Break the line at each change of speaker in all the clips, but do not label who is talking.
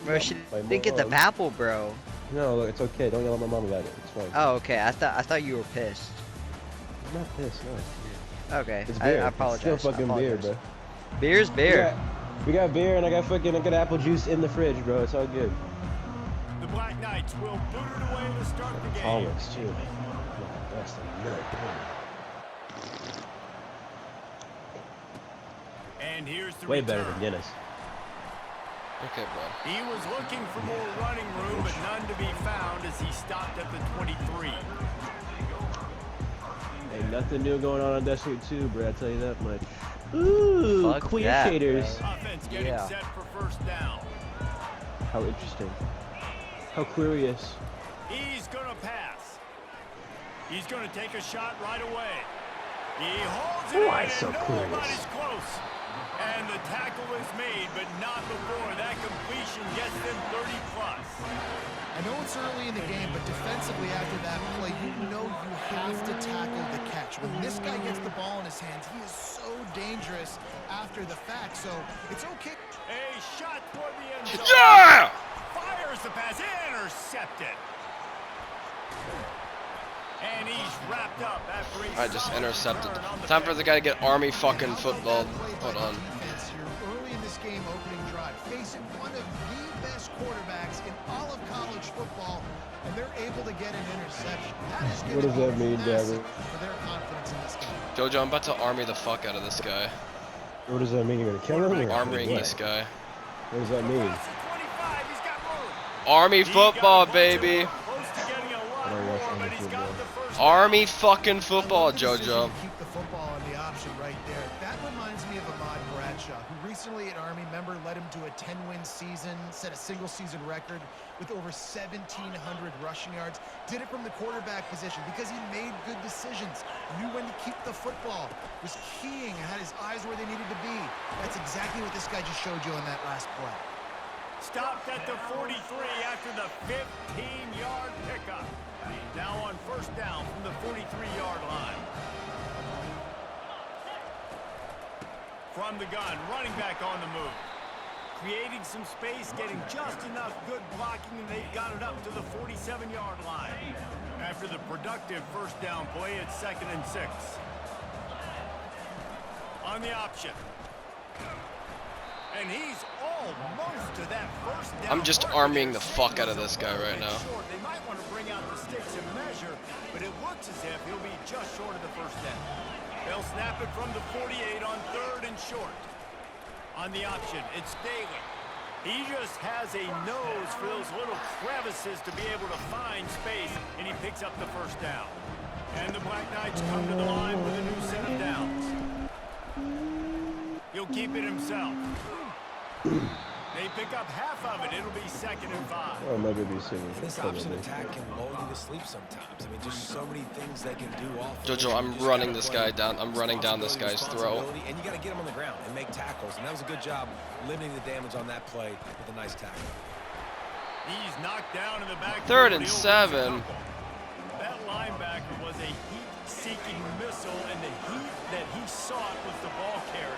Bro, she didn't get the apple, bro.
No, look, it's okay. Don't yell at my mom about it. It's fine.
Oh, okay. I thought you were pissed.
I'm not pissed, no.
Okay.
It's
I
beer.
apologize.
It's still fucking beer, bro.
Beer's beer.
We got beer and I got apple juice in the fridge, bro. It's all good.
The Black Knights will boot it away to start the game.
Tonics, too. That's the
And here's the
way
return.
better than Guinness.
Okay, bro.
He was looking for more running room, but none to be found as he stopped at the 23.
Ain't nothing new going on Destiny 2, bro. I tell you that much. Ooh,
Fuck
queer
that,
caters.
bro.
Offense getting set for first down.
How interesting. How curious.
He's going to pass. He's going to take a shot right away. He holds it
Why
in
so
and
curious?
nobody's close. And the tackle is made, but not before that completion gets them 30 plus.
I know it's early in the game, but defensively after that play, you know you have to tackle the catch. When this guy gets the ball in his hands, he is so dangerous after the fact, so it's okay.
A shot toward the end zone.
Yeah!
Fires the pass, intercepted. And he's wrapped up after a
I just
solid
intercepted.
return on the
Time for the guy to get Army fucking
How about
football.
that play by
Hold
the
on.
defense here early in this game opening drive, facing one of the best quarterbacks in all of college football, and they're able to get an interception. That is
What does that mean,
massive
Dabber?
for their confidence in this game.
Jojo, I'm about to Army the fuck out of this guy.
What does that mean? You're gonna kill him? Or
Armoring
what?
this guy.
What does that mean?
Across the 25, he's got room.
Army
He got
football,
a bunch of
baby.
room, close to getting a lot
I don't watch
more,
Army
but he's got
football.
the first
Army
down.
fucking football,
I love the decision
Jojo.
to keep the football on the option right there. That reminds me of Ahmad Bradshaw, who recently at Army, member, led him to a 10-win season, set a single-season record with over 1,700 rushing yards. Did it from the quarterback position because he made good decisions, knew when to keep the football, was keying, had his eyes where they needed to be. That's exactly what this guy just showed you on that last play.
Stopped at the 43 after the 15-yard pickup. Now on first down from the 43-yard line. From the gun, running back on the move. Creating some space, getting just enough good blocking, and they've got it up to the 47-yard line. After the productive first down play, it's 2nd and 6. On the option. And he's almost to that first down.
I'm just
mark.
arming the fuck out of this guy right now.
They might want to bring out the sticks and measure, but it looks as if he'll be just short of the first down. They'll snap it from the 48 on 3rd and short. On the option, it's Daly. He just has a nose for those little crevices to be able to find space, and he picks up the first down. And the Black Knights come to the line with a new set of downs. He'll keep it himself. They pick up half of it. It'll be 2nd and 5.
Oh, my baby's singing.
This option attack can lull you to sleep sometimes. I mean, just so many things they can do off.
Jojo, I'm running this guy down. I'm running down this guy's throat.
And you got to get him on the ground and make tackles. And that was a good job limiting the damage on that play with a nice tackle.
He's knocked down in the back.
3rd and 7.
That linebacker was a heat-seeking missile, and the heat that he sought was the ball carrier.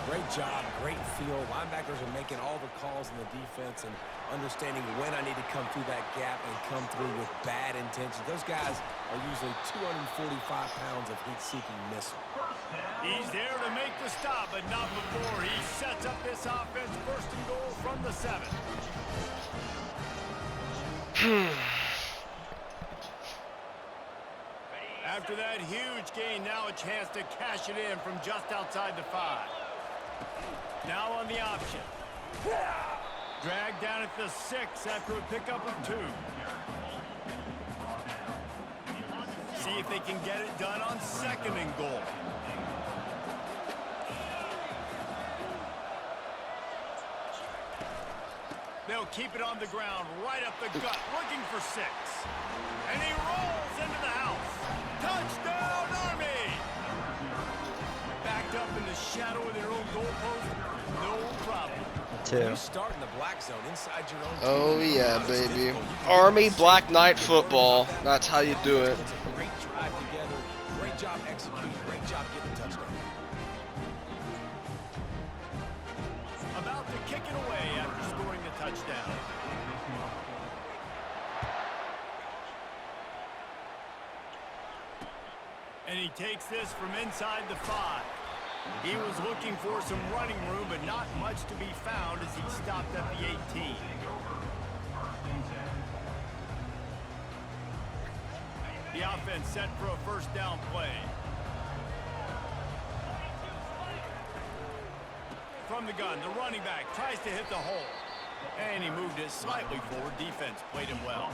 Great job, great feel. Linebackers are making all the calls in the defense and understanding when I need to come through that gap and come through with bad intentions. Those guys are usually 245 pounds of heat-seeking missile.
He's there to make the stop, but not before he sets up this offense. 1st and goal from the 7. After that huge gain, now a chance to cash it in from just outside the 5. Now on the option. Dragged down at the 6 after a pickup of 2. See if they can get it done on 2nd and goal. They'll keep it on the ground, right up the gut, looking for 6. And he rolls into the house. Touchdown, Army! Backed up in the shadow of their own goalpost, no problem.
You start in the black zone inside your own.
Oh yeah, baby. Army Black Knight football. That's how you do it.
It's a great drive together. Great job executing. Great job getting the touchdown.
About to kick it away after scoring the touchdown. takes this from inside the 5. He was looking for some running room, but not much to be found as he stopped at the 18. The offense set for a first down play. From the gun, the running back tries to hit the hole. And he moved it slightly forward. Defense played him well.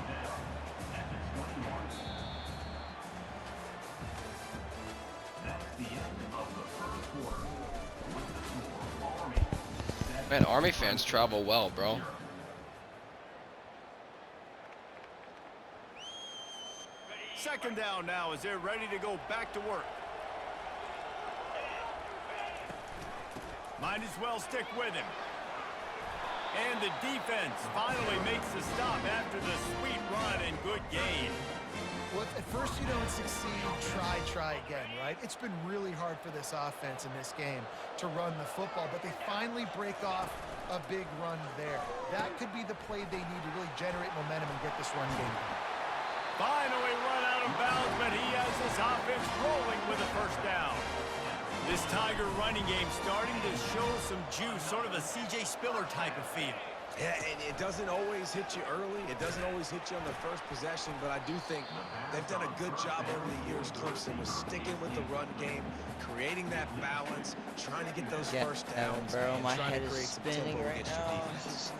Man, Army fans travel well, bro.
Second down now as they're ready to go back to work. Might as well stick with him. And the defense finally makes the stop after the sweet run and good gain.
Well, at first you don't succeed, try again, right? It's been really hard for this offense in this game to run the football, but they finally break off a big run there. That could be the play they need to really generate momentum and get this run game going.
Finally run out of bounds, but he has this offense rolling with a first down. This Tiger running game starting to show some juice, sort of a C.J. Spiller type of feel.
Yeah, and it doesn't always hit you early. It doesn't always hit you on the first possession, but I do think they've done a good job over the years, Clemson, with sticking with the run game, creating that balance, trying to get those first downs.
Bro, my
trying
head
to create
is
some
spinning
tempo
right
against your
now.
defense.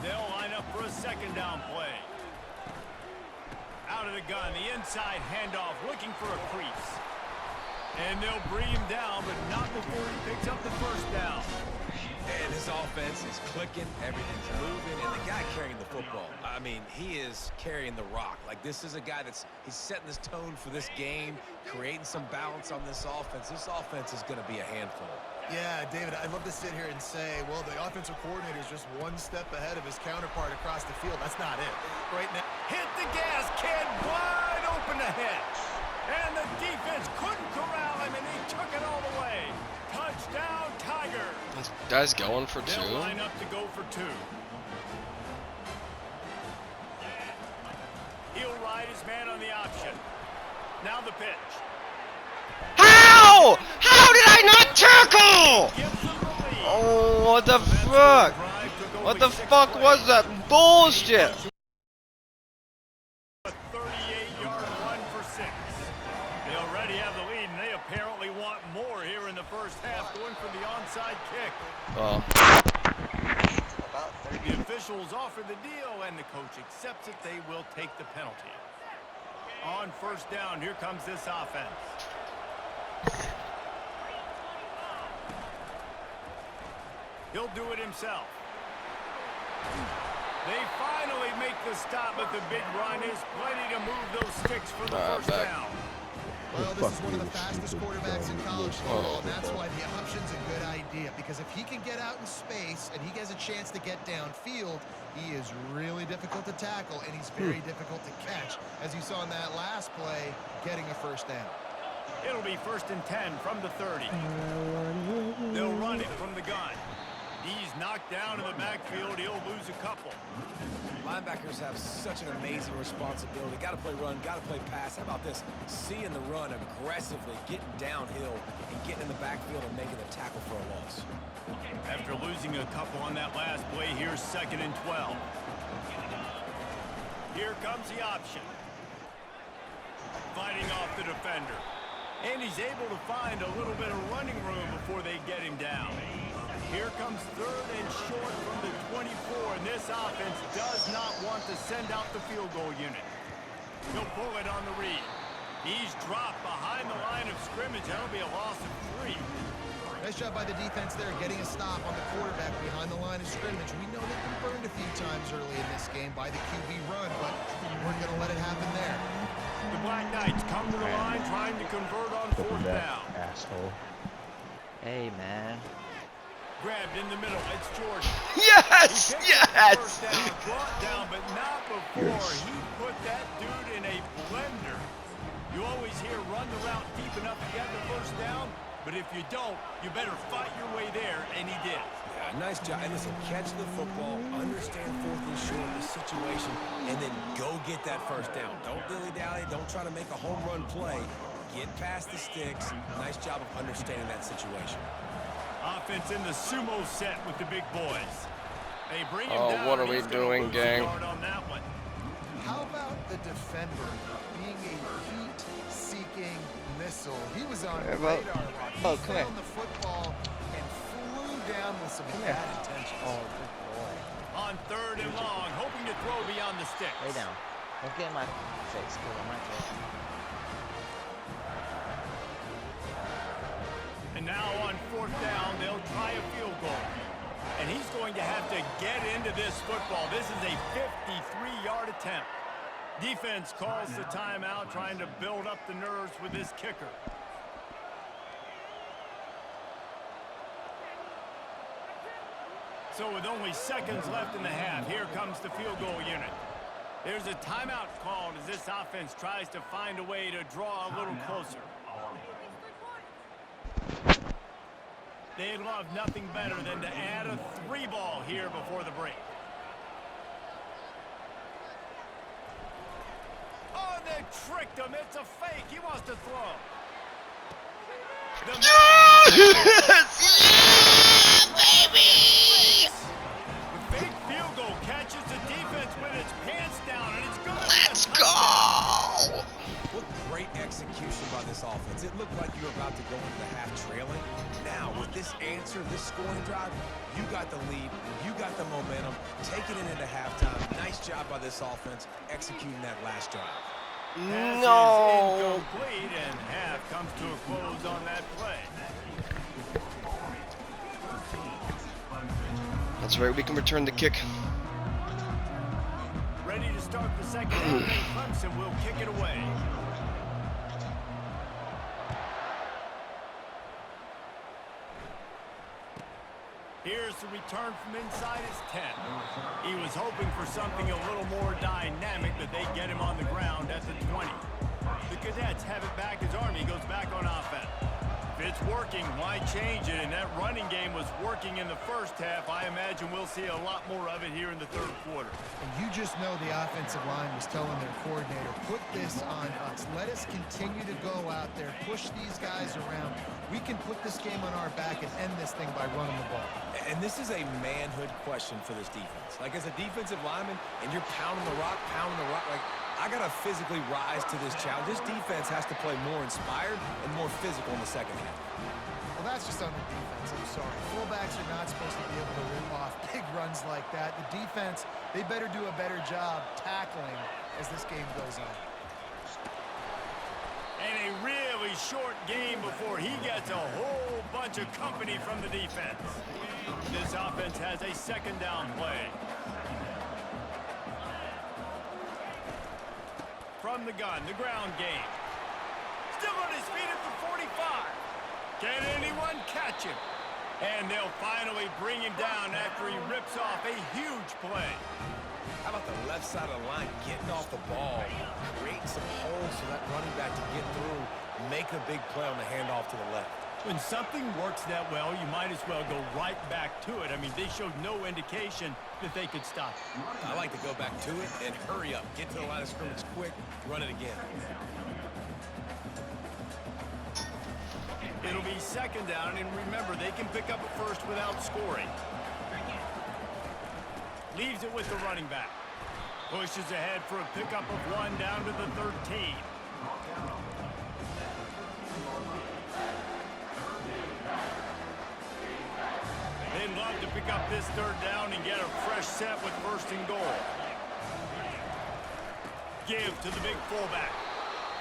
They'll line up for a second down play. Out of the gun, the inside handoff, looking for a crease. And they'll bring him down, but not before he picks up the first down.
And his offense is clicking, everything's moving, and the guy carrying the football, I mean, he is carrying the rock. Like, this is a guy he's setting this tone for this game, creating some balance on this offense. This offense is going to be a handful.
Yeah, David, I'd love to sit here and say, well, the offensive coordinator is just one step ahead of his counterpart across the field. That's not it. Right now,
Hit the gas, kid, wide open ahead. And the defense couldn't corral him, and he took it all the way. Touchdown, Tiger.
This guy's going for
They'll
2.
line up to go for 2. He'll ride his man on the option. Now the pitch.
How? How did I not tackle?
Gives them the lead.
Oh, what the fuck? What the fuck was that bullshit?
A 38-yard run for 6. They already have the lead, and they apparently want more here in the first half, going for the onside kick.
Oh.
The officials offer the deal, and the coach accepts it. They will take the penalty. On first down, here comes this offense. He'll do it himself. They finally make the stop, but the big run is plenty to move those sticks for the first down.
well, this is one of the fastest quarterbacks in college football, and that's why the option's a good idea, because if he can get out in space and he has a chance to get downfield, he is really difficult to tackle, and he's very difficult to catch, as you saw in that last play, getting a first down.
It'll be 1st and 10 from the 30. They'll run it from the gun. He's knocked down in the backfield. He'll lose a couple.
Linebackers have such an amazing responsibility. Got to play run, got to play pass. How about this? Seeing the run aggressively, getting downhill, and getting in the backfield and making the tackle for a loss.
After losing a couple on that last play, here's 2nd and 12. Here comes the option. Fighting off the defender. And he's able to find a little bit of running room before they get him down. Here comes 3rd and short from the 24, and this offense does not want to send out the field goal unit. He'll pull it on the read. He's dropped behind the line of scrimmage. That'll be a loss of 3.
Nice job by the defense there, getting a stop on the quarterback behind the line of scrimmage. We know they've been burned a few times early in this game by the QB run, but we're going to let it happen there.
The Black Knights come to the line trying to convert on 4th down.
Asshole.
Hey, man.
Grabbed in the middle. It's Jordan.
Yes!
He picks up the first
Yes!
down, brought down, but not before he put that dude in a blender. You always hear run the route deep enough to get the first down, but if you don't, you better fight your way there, and he did.
Yeah, nice job. And listen, catch the football, understand 4th and short the situation, and then go get that first down. Don't dilly-dally. Don't try to make a home run play. Get past the sticks. Nice job of understanding that situation.
Offense in the sumo set with the big boys. They bring him
Oh,
down.
what are
and
we
he's gonna
doing,
lose
gang?
the guard on that one.
How about the defender being a heat-seeking missile? He was on
Yeah, well-
radar lock. He
oh, come here.
found the football and flew down with some bad intentions.
Oh, good boy.
On 3rd and long, hoping to throw beyond the sticks.
Lay down. Don't get in my face, because I'm not throw.
And now on 4th down, they'll try a field goal. And he's going to have to get into this football. This is a 53-yard attempt. Defense calls the timeout, trying to build up the nerves with this kicker. So with only seconds left in the half, here comes the field goal unit. There's a timeout called as this offense tries to find a way to draw a little closer. They'd love nothing better than to add a 3-ball here before the break. Oh, they tricked him. It's a fake. He wants to throw. The
Baby!
The fake field goal catches the defense with its pants down, and it's good.
Let's go!
What great execution by this offense. It looked like you were about to go into the half trailing. Now, with this answer, this scoring drive, you got the lead, you got the momentum, taking it into halftime. Nice job by this offense executing that last drive.
Pass
No!
is incomplete, and half comes to a close on that play.
That's right, we can return the kick.
Ready to start the second half, and Clemson will kick it away. Here's the return from inside his 10. He was hoping for something a little more dynamic, but they get him on the ground at the 20. The Cadets have it back as Army goes back on offense. If it's working, why change it? And that running game was working in the first half. I imagine we'll see a lot more of it here in the 3rd quarter.
And you just know the offensive line was telling their coordinator, put this on us. Let us continue to go out there, push these guys around. We can put this game on our back and end this thing by running the ball.
And this is a manhood question for this defense. Like, as a defensive lineman, and you're pounding the rock, like, I got to physically rise to this challenge. This defense has to play more inspired and more physical in the second half.
Well, that's just on the defense. I'm sorry. Fullbacks are not supposed to be able to rip off big runs like that. The defense, they better do a better job tackling as this game goes on.
And a really short game before he gets a whole bunch of company from the defense. This offense has a 2nd down play. From the gun, the ground game. Still on his feet at the 45. Can anyone catch him? And they'll finally bring him down after he rips off a huge play.
How about the left side of the line getting off the ball, creating some holes for that running back to get through, make a big play on the handoff to the left.
When something works that well, you might as well go right back to it. I mean, they showed no indication that they could stop it.
I like to go back to it and hurry up. Get to the line of scrimmage quick, run it again.
It'll be 2nd down, and remember, they can pick up a first without scoring. Leaves it with the running back. Pushes ahead for a pickup of 1 down to the 13. They'd love to pick up this 3rd down and get a fresh set with 1st and goal. Give to the big fullback.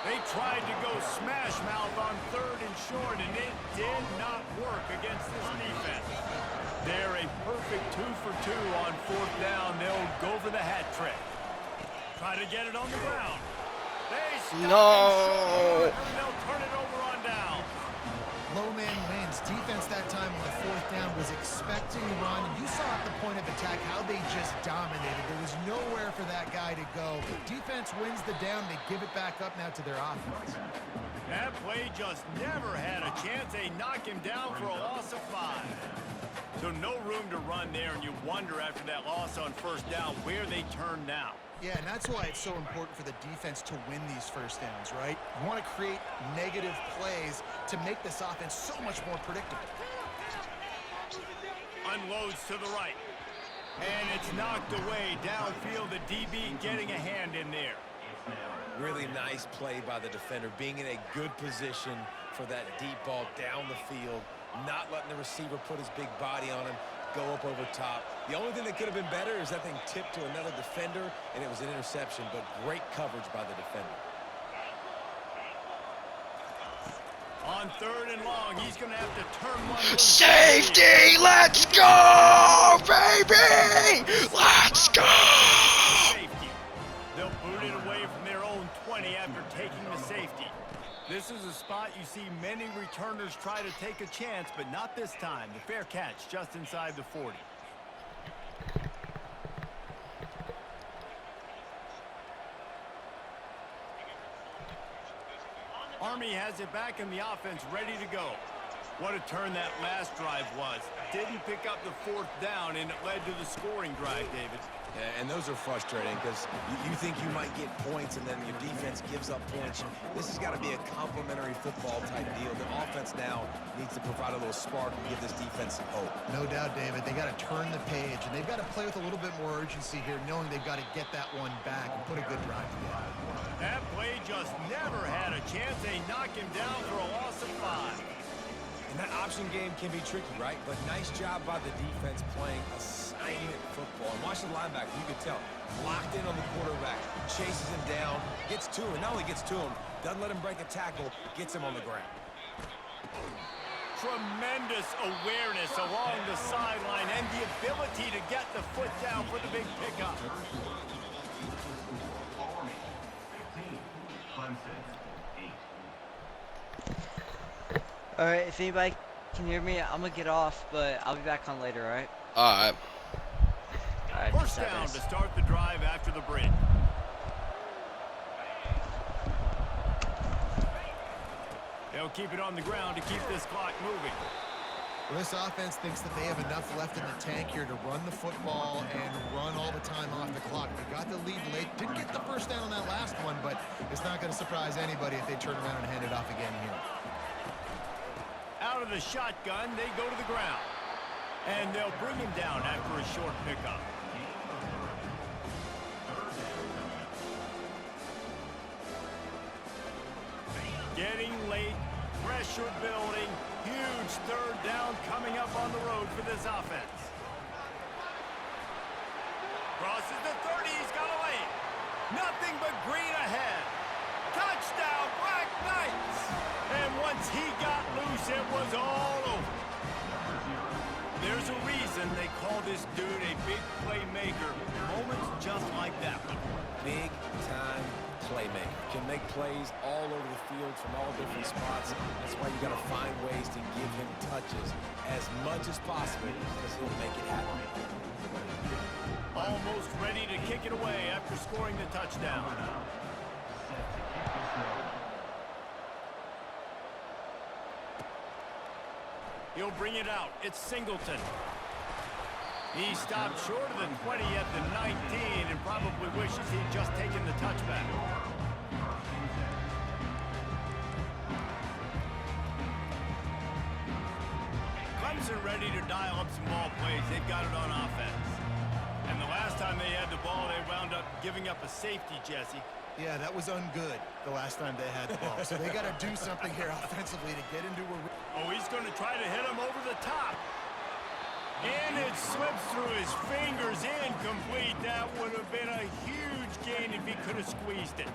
They tried to go smash mouth on 3rd and short, and it did not work against this defense. They're a perfect 2 for 2 on 4th down. They'll go for the hat trick. Try to get it on the ground. They stop
No.
and they'll turn it over on down.
Low man wins. Defense that time on the 4th down was expecting to run. And you saw at the point of attack how they just dominated. There was nowhere for that guy to go. Defense wins the down. They give it back up now to their offense.
That play just never had a chance. They knock him down for a loss of 5. So no room to run there, and you wonder after that loss on 1st down where they turn now.
Yeah, and that's why it's so important for the defense to win these first downs, right? You want to create negative plays to make this offense so much more predictable.
Unloads to the right. And it's knocked away downfield. The DB getting a hand in there.
Really nice play by the defender, being in a good position for that deep ball down the field, not letting the receiver put his big body on him, go up over top. The only thing that could have been better is that thing tipped to another defender, and it was an interception, but great coverage by the defender.
On 3rd and long, he's going to have to turn one loose.
Safety! Let's go, baby! Let's go!
Safety. They'll boot it away from their own 20 after taking the safety. This is a spot you see many returners try to take a chance, but not this time. The fair catch just inside the 40. Army has it back in the offense, ready to go. What a turn that last drive was. Didn't pick up the 4th down, and it led to the scoring drive, David.
Yeah, and those are frustrating because you think you might get points and then your defense gives up points. This has got to be a complementary football type deal. The offense now needs to provide a little spark and give this defense some hope.
No doubt, David. They got to turn the page, and they've got to play with a little bit more urgency here, knowing they've got to get that one back and put a good drive together.
That play just never had a chance. They knock him down for a loss of 5.
And that option game can be tricky, right? But nice job by the defense playing assignment football. And watch the linebacker, you can tell, locked in on the quarterback, chases him down, gets to him, not only gets to him, doesn't let him break a tackle, gets him on the ground.
Tremendous awareness along the sideline and the ability to get the foot down for the big pickup.
All right, if anybody can hear me, I'm gonna get off, but I'll be back on later, all right?
Alright.
All right,
First
peace out,
down
guys.
to start the drive after the break. They'll keep it on the ground to keep this clock moving.
Well, this offense thinks that they have enough left in the tank here to run the football and run all the time off the clock. They got the lead late. Didn't get the first down on that last one, but it's not going to surprise anybody if they turn around and hand it off again here.
Out of the shotgun, they go to the ground. And they'll bring him down after a short pickup. Getting late, pressure building, huge 3rd down coming up on the road for this offense. Crosses the 30, he's got a lane. Nothing but green ahead. Touchdown, Black Knights! And once he got loose, it was all over. There's a reason they call this dude a big playmaker. Moments just like that one.
Big time playmaker. Can make plays all over the field from all different spots. That's why you got to find ways to give him touches as much as possible because he'll make it happen.
Almost ready to kick it away after scoring the touchdown. He'll bring it out. It's Singleton. He stopped short of the 20 at the 19 and probably wishes he'd just taken the touchback. Clemson ready to dial up some ball plays. They've got it on offense. And the last time they had the ball, they wound up giving up a safety, Jesse.
Yeah, that was ungood the last time they had the ball. So they got to do something here offensively to get into a...
Oh, he's going to try to hit him over the top. And it slips through his fingers, incomplete. That would have been a huge gain if he could have squeezed it.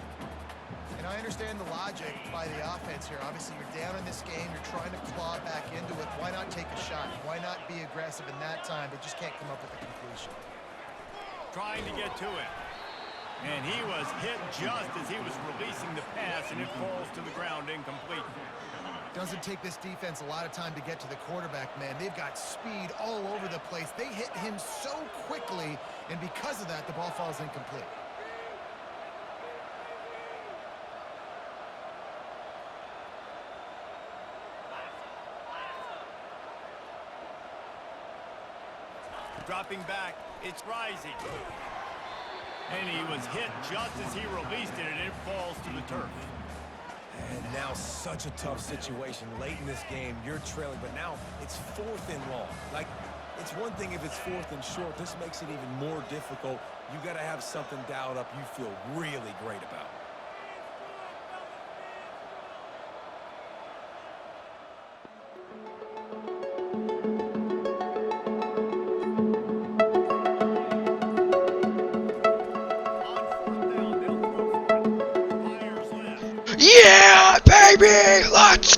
And I understand the logic by the offense here. Obviously, you're down in this game. You're trying to claw back into it. Why not take a shot? Why not be aggressive in that time? They just can't come up with a completion.
Trying to get to it. And he was hit just as he was releasing the pass, and it falls to the ground incomplete.
Doesn't take this defense a lot of time to get to the quarterback, man. They've got speed all over the place. They hit him so quickly, and because of that, the ball falls incomplete. Dropping back, it's rising.
And he was hit just as he released it, and it falls to the turf.
And now such a tough situation. Late in this game, you're trailing, but now it's 4th and long. Like, it's one thing if it's 4th and short. This makes it even more difficult. You got to have something dialed up you feel really great about.
Yeah, baby! Let's